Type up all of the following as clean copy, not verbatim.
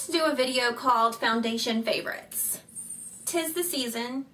to do a video called Foundation Favorites. 'Tis the season,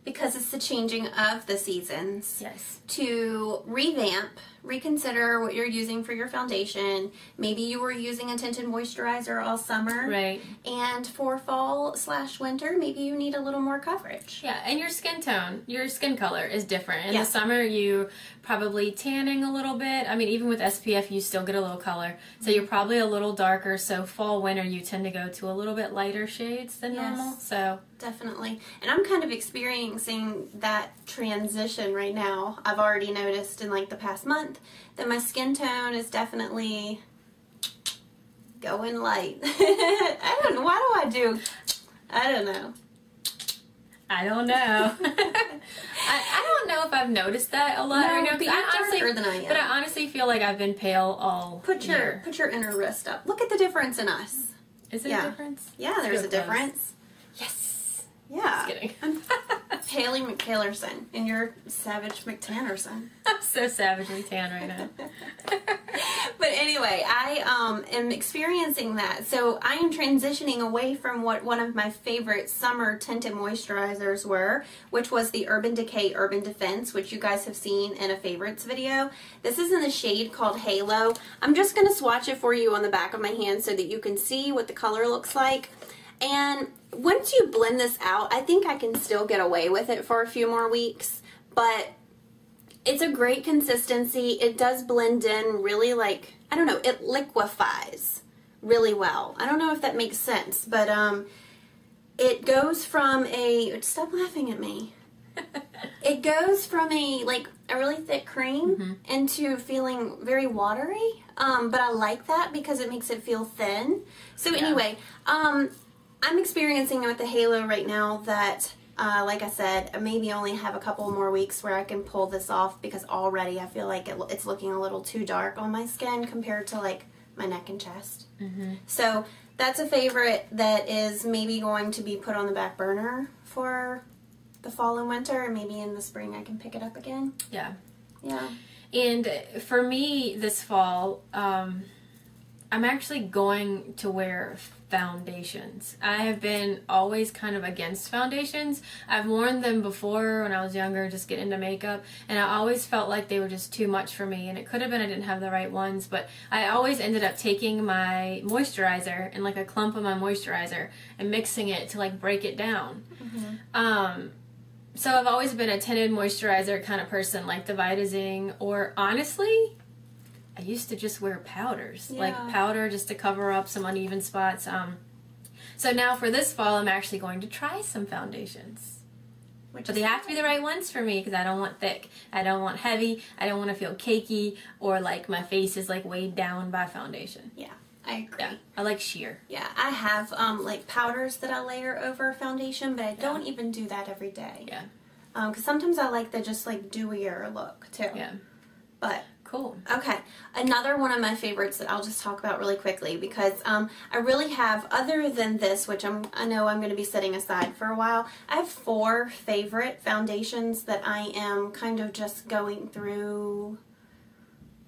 because it's the changing of the seasons. Yes. To revamp, reconsider what you're using for your foundation. Maybe you were using a tinted moisturizer all summer. Right. And for fall/winter, maybe you need a little more coverage. Yeah, and your skin tone, your skin color is different. In Yeah. the summer, you probably tanning a little bit. I mean, even with SPF, you still get a little color. So you're probably a little darker. So fall, winter, you tend to go to a little bit lighter shades than normal. So definitely. And I'm kind of experiencing that transition right now. I've already noticed in like the past month that my skin tone is definitely going light. I don't know. Why do I do? I don't know. I don't know. I don't know if I've noticed that a lot right now. But you're darker than I am. But I honestly feel like I've been pale all year. Put your inner wrist up. Look at the difference in us. Is there a difference? Yeah, there's a difference. Yes. Yeah. Just kidding. I'm Paley McTaylerson and you're Savage McTannerson. I'm so savagely tan right now. But anyway, I am experiencing that. So I am transitioning away from what one of my favorite summer tinted moisturizers were, which was the Decay Urban Defense, which you guys have seen in a favorites video. This is in the shade called Halo. I'm just going to swatch it for you on the back of my hand so that you can see what the color looks like. And once you blend this out, I think I can still get away with it for a few more weeks, but it's a great consistency. It does blend in really, like, I don't know, it liquefies really well. I don't know if that makes sense, but it goes from stop laughing at me. It goes from a really thick cream into feeling very watery, but I like that because it makes it feel thin. So anyway, I'm experiencing with the Halo right now that, like I said, I maybe only have a couple more weeks where I can pull this off because already I feel like it's looking a little too dark on my skin compared to like my neck and chest. So that's a favorite that is maybe going to be put on the back burner for the fall and winter, and maybe in the spring I can pick it up again. Yeah. Yeah. And for me this fall, I'm actually going to wear foundations. I have been always kind of against foundations. I've worn them before when I was younger, just get into makeup, and I always felt like they were just too much for me, and it could have been I didn't have the right ones, but I always ended up taking my moisturizer and like a clump of my moisturizer and mixing it to like break it down. So I've always been a tinted moisturizer kind of person, like the Vitazing, or honestly, I used to just wear powders, like powder just to cover up some uneven spots. So now for this fall, I'm actually going to try some foundations. But they have to be the right ones for me because I don't want thick. I don't want heavy. I don't want to feel cakey or like my face is like weighed down by foundation. Yeah, I agree. Yeah, I like sheer. Yeah, I have like powders that I layer over foundation, but I don't even do that every day. Yeah. Because sometimes I like the just like dewier look too. Yeah. But cool. Okay, another one of my favorites that I'll just talk about really quickly because I really have, other than this, which I know I'm going to be setting aside for a while, I have 4 favorite foundations that I am kind of just going through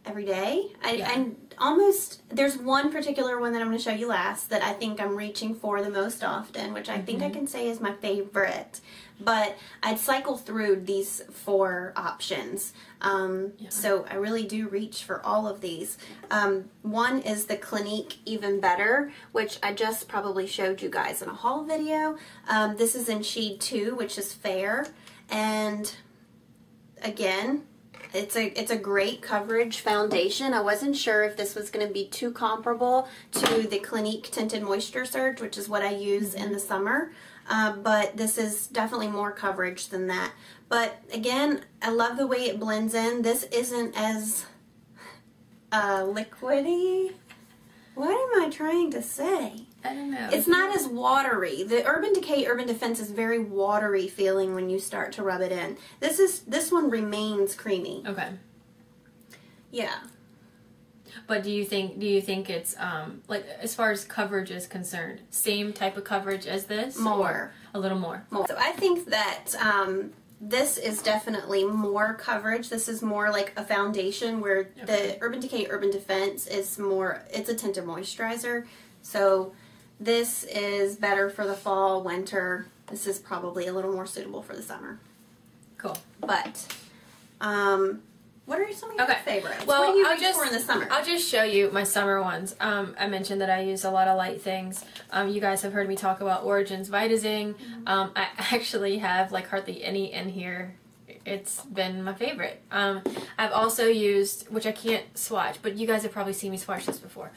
every day. I almost, there's one particular one that I'm going to show you last that I think I'm reaching for the most often, which I think I can say is my favorite. But I'd cycle through these 4 options. So I really do reach for all of these. One is the Clinique Even Better, which I just probably showed you guys in a haul video. This is in shade 2, which is fair. And again, it's a great coverage foundation. I wasn't sure if this was going to be too comparable to the Clinique Tinted Moisture Surge, which is what I use in the summer. But this is definitely more coverage than that. But again, I love the way it blends in. This isn't as liquidy. What am I trying to say? I don't know. It's not as watery. The Decay Urban Defense is very watery feeling when you start to rub it in. This one remains creamy. Okay. Yeah. But do you think it's like as far as coverage is concerned, same type of coverage as this? More. Or a little more. So I think that this is definitely more coverage. This is more like a foundation where the Decay Urban Defense is more, it's a tinted moisturizer. So This is better for the fall, winter. This is probably a little more suitable for the summer. Cool. But, what are some of your favorites? Well, what do you reach for in the summer? I'll just show you my summer ones. I mentioned that I use a lot of light things. You guys have heard me talk about Origins Vitazing. I actually have like hardly any in here. It's been my favorite. I've also used, which I can't swatch, but you guys have probably seen me swatch this before.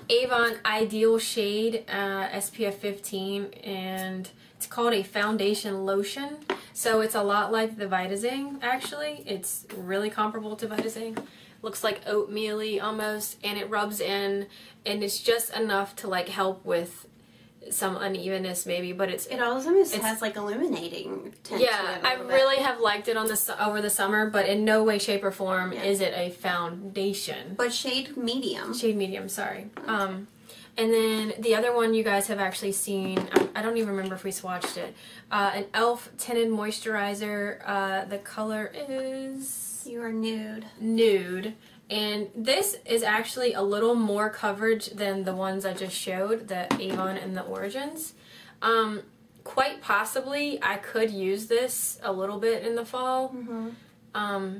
Avon Ideal Shade SPF 15, and it's called a foundation lotion. So it's a lot like the Vitazing, actually. It's really comparable to Vitazing. Looks like oatmeal-y almost, and it rubs in, and it's just enough to like help with some unevenness maybe, but it almost has like illuminating tint yeah, to it I really have liked it on over the summer, but in no way, shape, or form is it a foundation. But shade medium. Shade medium, sorry. Okay. And then the other one you guys have actually seen, I don't even remember if we swatched it, an e.l.f. tinted moisturizer. The color is... Your Nude. Nude. And this is actually a little more coverage than the ones I just showed, the Avon and the Origins. Quite possibly, I could use this a little bit in the fall. I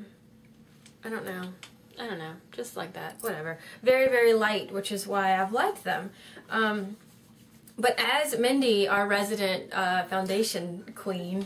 don't know. Just like that. Whatever. Very, very light, which is why I've liked them. But as Mindy, our resident foundation queen,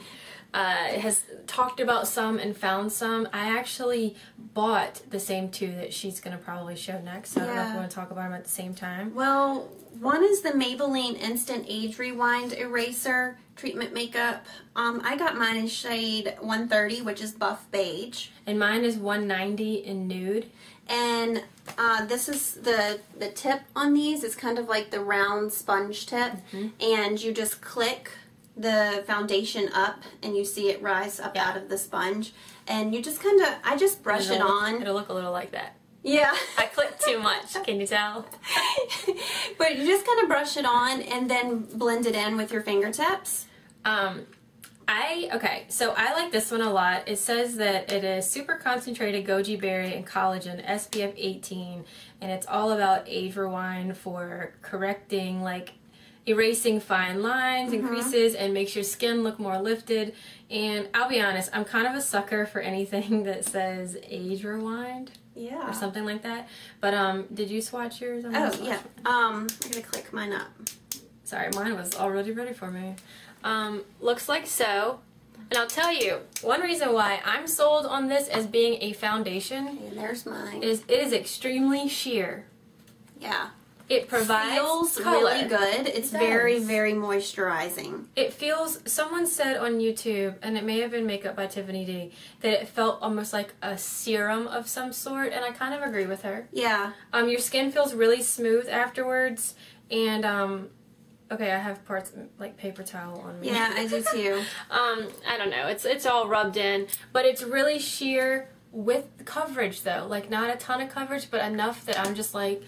has talked about some and found some, I actually bought the same two that she's going to probably show next. So I don't know if we want to talk about them at the same time. Well, one is the Maybelline Instant Age Rewind Eraser Treatment Makeup. I got mine in shade 130, which is buff beige. And mine is 190 in nude. And this is the tip on these. It's kind of like the round sponge tip. And you just click the foundation up and you see it rise up out of the sponge. And you just kind of, I just brush it on. It'll look a little like that. Yeah. I clicked too much. Can you tell? But you just kind of brush it on and then blend it in with your fingertips. Okay, so I like this one a lot. It says that it is super concentrated goji berry and collagen, SPF 18, and it's all about age rewind for correcting, like, erasing fine lines and creases and makes your skin look more lifted. And I'll be honest, I'm kind of a sucker for anything that says age rewind. Yeah. Or something like that. But did you swatch yours? Oh, yeah. I'm gonna click mine up. Sorry, mine was already ready for me. Looks like so. And I'll tell you, one reason why I'm sold on this as being a foundation, and there's mine, is it is extremely sheer. Yeah. It provides feels color. Really good. It's very, very moisturizing. It feels, someone said on YouTube, and it may have been Makeup by Tiffany D, that it felt almost like a serum of some sort, and I kind of agree with her. Yeah. Your skin feels really smooth afterwards, and okay, I have parts like paper towel on me. Yeah, I do too. I don't know. It's all rubbed in, but it's really sheer with coverage though. Like not a ton of coverage, but enough that I'm just like,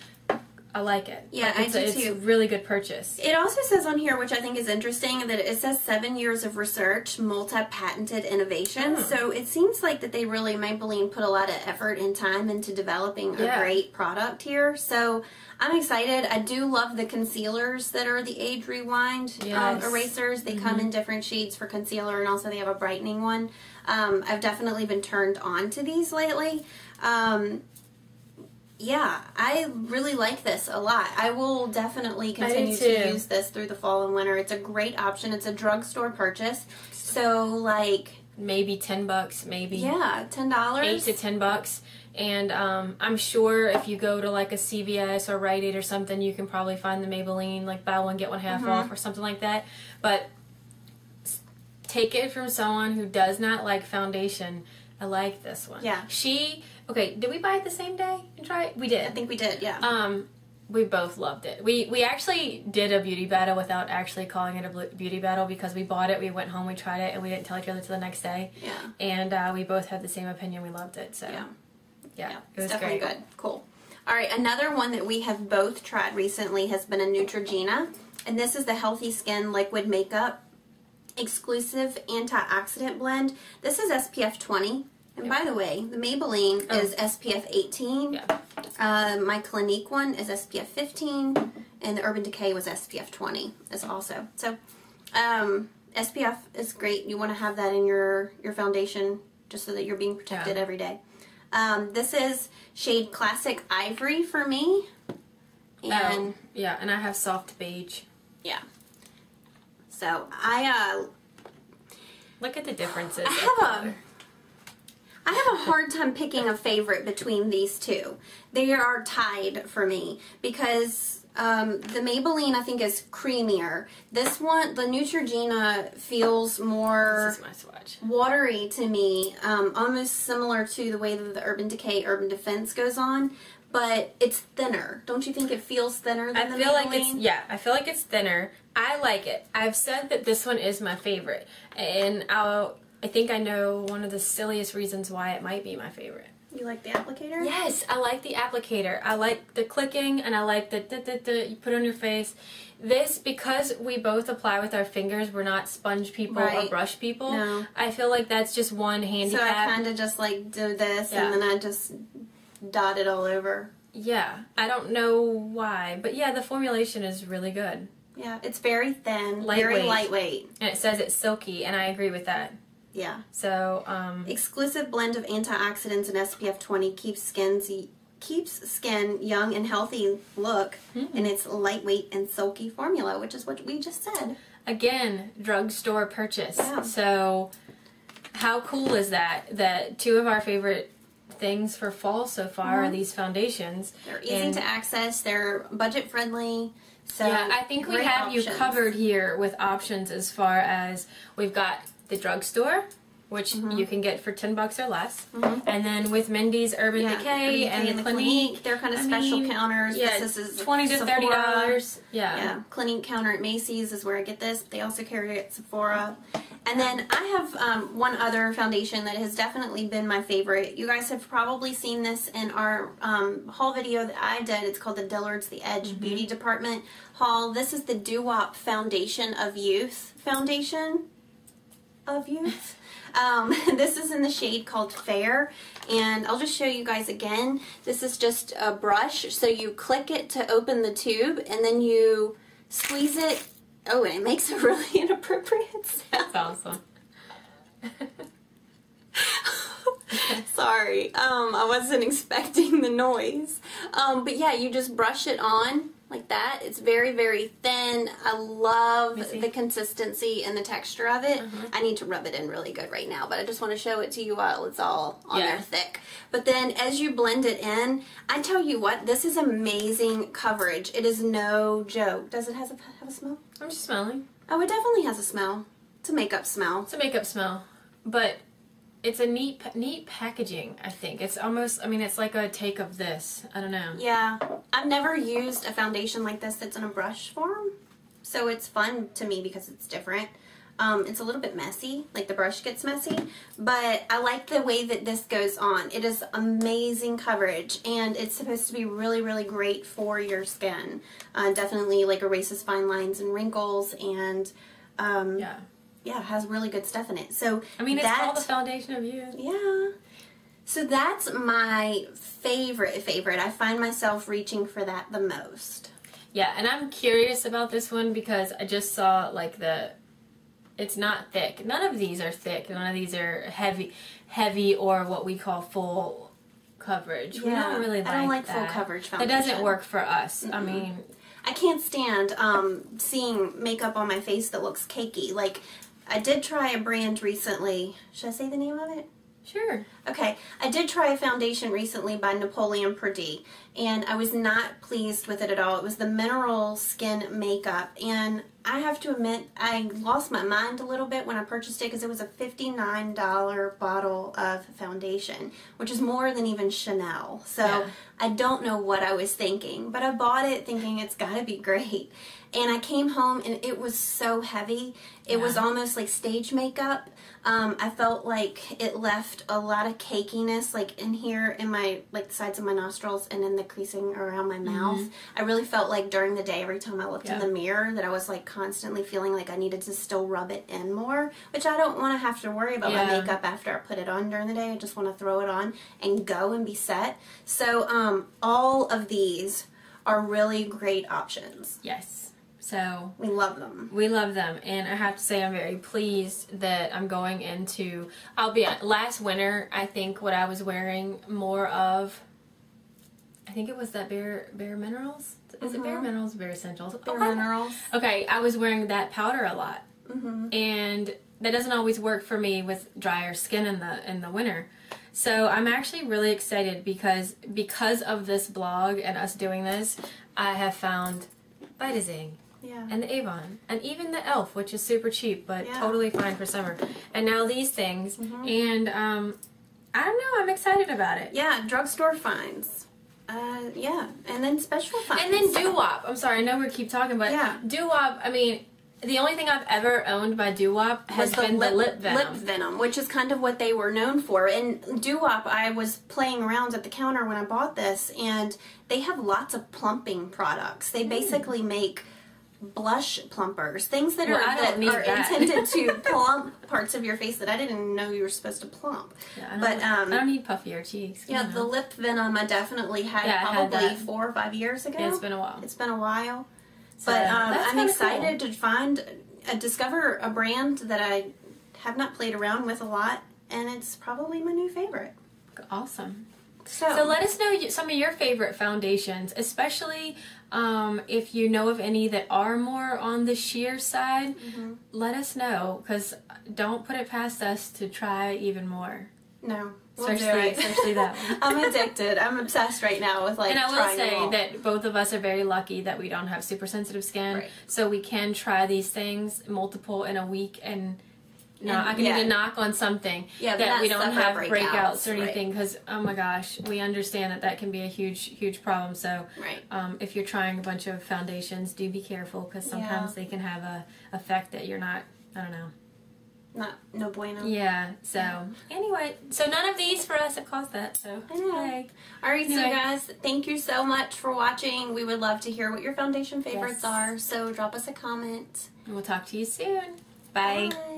I like it. Yeah, like I do it's too. a really good purchase. It also says on here, which I think is interesting, that it says 7 years of research, multi-patented innovation. So it seems like that they really, Maybelline put a lot of effort and time into developing a great product here. So I'm excited. I do love the concealers that are the Age Rewind erasers. They come in different shades for concealer, and also they have a brightening one. I've definitely been turned on to these lately. Yeah, I really like this a lot. I will definitely continue to use this through the fall and winter. It's a great option. It's a drugstore purchase. So, like... maybe $10, maybe. Yeah, $10. $8 to $10. And I'm sure if you go to like a CVS or Rite Aid or something, you can probably find the Maybelline, like buy one, get one half off or something like that. But take it from someone who does not like foundation. I like this one. Yeah. Okay, did we buy it the same day and try it? We did. I think we did, yeah. We both loved it. We actually did a beauty battle without actually calling it a beauty battle because we bought it, we went home, we tried it, and we didn't tell each other till the next day. Yeah. And we both had the same opinion. We loved it. So yeah, it was definitely great. Good. Cool. All right, another one that we have both tried recently has been a Neutrogena, and this is the Healthy Skin Liquid Makeup Exclusive Antioxidant Blend. This is SPF 20. And by the way, the Maybelline is SPF 18. Yeah. My Clinique one is SPF 15. and the Urban Decay was SPF 20 as also. So SPF is great. You want to have that in your foundation just so that you're being protected every day. This is shade Classic Ivory for me. And yeah, and I have soft beige. Yeah. So look at the differences. I have a hard time picking a favorite between these two. They are tied for me because the Maybelline, I think, is creamier. This one, the Neutrogena, feels more this is my swatch. Watery to me, almost similar to the way that the Urban Decay Urban Defense goes on, but it's thinner. Don't you think it feels thinner than the Maybelline? I feel like it's thinner. I like it. I've said that this one is my favorite, and I think I know one of the silliest reasons why it might be my favorite. You like the applicator? Yes, I like the applicator. I like the clicking, and I like the you put on your face. This, because we both apply with our fingers, we're not sponge people or brush people. No. I feel like that's just one handicap. So I kind of just like do this, and then I just dot it all over. Yeah, I don't know why, but yeah, the formulation is really good. Yeah, it's very thin, lightweight. very lightweight. And it says it's silky, and I agree with that. Yeah. So, exclusive blend of antioxidants and SPF 20 keeps skin young and healthy look, and it's lightweight and silky formula, which is what we just said. Again, drugstore purchase. Yeah. So, how cool is that? That two of our favorite things for fall so far are these foundations. They're easy to access. They're budget friendly. So yeah, I think we have you covered here with options as far as we've got the drugstore, which you can get for $10 or less, and then with Mindy's Urban Decay and the Clinique, they're kind of special counters. Yeah, this is $20 to $30. Yeah, Clinique counter at Macy's is where I get this. They also carry it at Sephora. And then I have one other foundation that has definitely been my favorite. You guys have probably seen this in our haul video that I did. It's called the Dillard's The Edge Beauty Department haul. This is the DooWop Foundation of Youth foundation. This is in the shade called Fair, and I'll just show you guys again. This is just a brush, so you click it to open the tube, and then you squeeze it. Oh, and it makes a really inappropriate sound. That's awesome. Sorry, I wasn't expecting the noise. But yeah, you just brush it on like that. It's very, very thin. I love the consistency and the texture of it. I need to rub it in really good right now, but I just want to show it to you while it's all on there thick. But then as you blend it in, I tell you what, this is amazing coverage. It is no joke. Does it have a smell? I'm just smelling. Oh, it definitely has a smell. It's a makeup smell. It's a makeup smell, but it's a neat packaging, I think. It's almost, I mean, it's like a take of this. I don't know. Yeah. I've never used a foundation like this that's in a brush form, so it's fun to me because it's different. It's a little bit messy, like the brush gets messy, but I like the way that this goes on. It is amazing coverage, and it's supposed to be really, really great for your skin. Definitely like erases fine lines and wrinkles, and yeah, it has really good stuff in it. So I mean, it's called the Foundation of Youth. Yeah. So that's my favorite. I find myself reaching for that the most. Yeah, and I'm curious about this one because I just saw like it's not thick. None of these are thick. None of these are heavy or what we call full coverage. Yeah, we don't really like that. I don't like full coverage foundation. That doesn't work for us. I mean, I can't stand seeing makeup on my face that looks cakey. Like, I did try a brand recently. Should I say the name of it? Sure. Okay, I did try a foundation recently by Napoleon Perdis, and I was not pleased with it at all. It was the Mineral Skin Makeup, and I have to admit, I lost my mind a little bit when I purchased it because it was a $59 bottle of foundation, which is more than even Chanel. So I don't know what I was thinking, but I bought it thinking it's got to be great. And I came home and it was so heavy. It was almost like stage makeup. I felt like it left a lot of cakiness, like in here, in my, like the sides of my nostrils and in the creasing around my mouth. I really felt like during the day, every time I looked in the mirror, that I was like constantly feeling like I needed to still rub it in more, which I don't want to have to worry about my makeup after I put it on during the day. I just want to throw it on and go and be set. So all of these are really great options. Yes. So we love them. We love them, and I have to say I'm very pleased that I'm going into. Last winter, I think what I was wearing more of. I think it was that Bare Minerals. Is it Bare Minerals? Bare Essentials. Bare Minerals. Okay, I was wearing that powder a lot, and that doesn't always work for me with drier skin in the winter. So I'm actually really excited because of this blog and us doing this, I have found Vitazing. Yeah. And the Avon. And even the e.l.f., which is super cheap, but totally fine for summer. And now these things. And, I don't know, I'm excited about it. Yeah, drugstore finds. Yeah. And then special finds. And then DooWop. I'm sorry, I know we keep talking, but DooWop, I mean, the only thing I've ever owned by DooWop has been the lip venom. Lip venom, which is kind of what they were known for. And DooWop, I was playing around at the counter when I bought this, and they have lots of plumping products. They basically make blush plumpers, things that are intended to plump parts of your face that I didn't know you were supposed to plump. Yeah, I don't need puffier cheeks. Yeah, the lip venom I definitely had probably 4 or 5 years ago. Yeah, it's been a while. It's been a while. So but I'm excited to discover a brand that I have not played around with a lot, and it's probably my new favorite. Awesome. So let us know some of your favorite foundations, especially if you know of any that are more on the sheer side. Let us know, because don't put it past us to try even more. No. Especially that one. I'm addicted. I'm obsessed right now with And I will say that both of us are very lucky that we don't have super sensitive skin, so we can try these things multiple in a week and. No, I can even knock on something that we don't have breakouts or anything, because, oh my gosh, we understand that can be a huge problem. So if you're trying a bunch of foundations, do be careful, because sometimes they can have a effect that you're not, I don't know. No bueno. Yeah, so anyway, so none of these for us have caused that, so. Anyway. Alright, so guys, thank you so much for watching. We would love to hear what your foundation favorites are, so drop us a comment. And we'll talk to you soon. Bye. Bye.